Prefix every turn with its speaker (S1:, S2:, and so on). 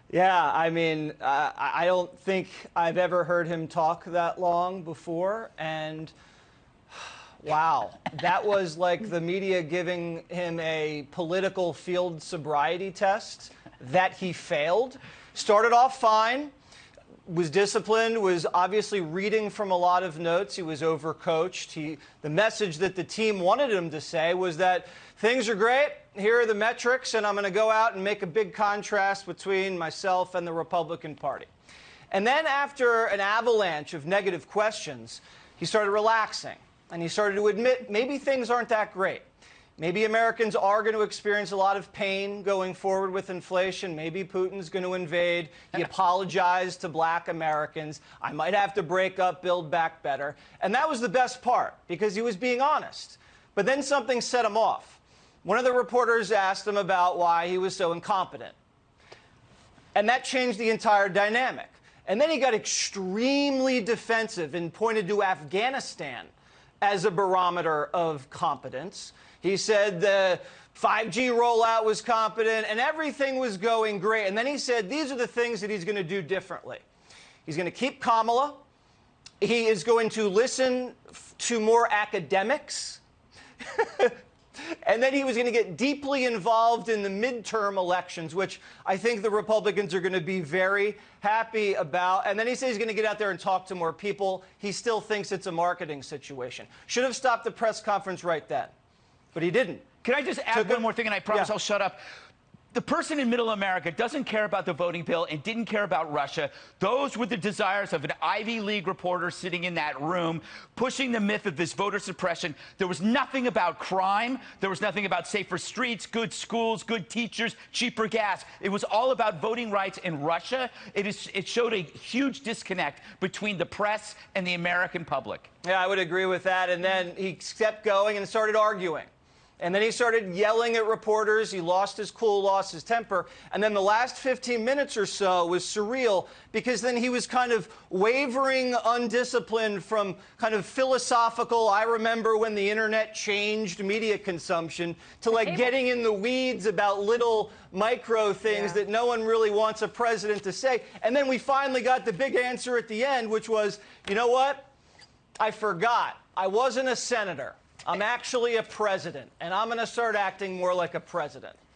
S1: Yeah, I mean, I don't think I've ever heard him talk that long before. And wow, that was like the media giving him a political field sobriety test that he failed. Started off fine, was disciplined, was obviously reading from a lot of notes. He was overcoached. The message that the team wanted him to say was that things are great. Here are the metrics, and I'm going to go out and make a big contrast between myself and the Republican Party. And then after an avalanche of negative questions, he started relaxing, and he started to admit maybe things aren't that great. Maybe Americans are going to experience a lot of pain going forward with inflation. Maybe Putin's going to invade. He apologized to black Americans. I might have to break up, build back better. And that was the best part, because he was being honest. But then something set him off. One of the reporters asked him about why he was so incompetent. And that changed the entire dynamic. And then he got extremely defensive and pointed to Afghanistan as a barometer of competence. He said the 5G rollout was competent and everything was going great. And then he said these are the things that he's going to do differently. He's going to keep Kamala. He is going to listen to more academics. And then he was going to get deeply involved in the midterm elections, which I think the Republicans are going to be very happy about. And then he says he's going to get out there and talk to more people. He still thinks it's a marketing situation. Should have stopped the press conference right then, but he didn't.
S2: Can I just add one more thing, and I promise I'll shut up? The person in Middle America doesn't care about the voting bill and didn't care about Russia. Those were the desires of an Ivy League reporter sitting in that room, pushing the myth of this voter suppression. There was nothing about crime. There was nothing about safer streets, good schools, good teachers, cheaper gas. It was all about voting rights in Russia. It showed a huge disconnect between the press and the American public.
S1: Yeah, I would agree with that. And then he kept going and started arguing. And then he started yelling at reporters. He lost his cool, lost his temper. And then the last 15 minutes or so was surreal, because then he was kind of wavering, undisciplined from kind of philosophical, I remember when the internet changed media consumption, to like getting in the weeds about little micro things that no one really wants a president to say. And then we finally got the big answer at the end, which was, you know what? I forgot. I wasn't a senator. I'm actually a president, and I'm going to start acting more like a president.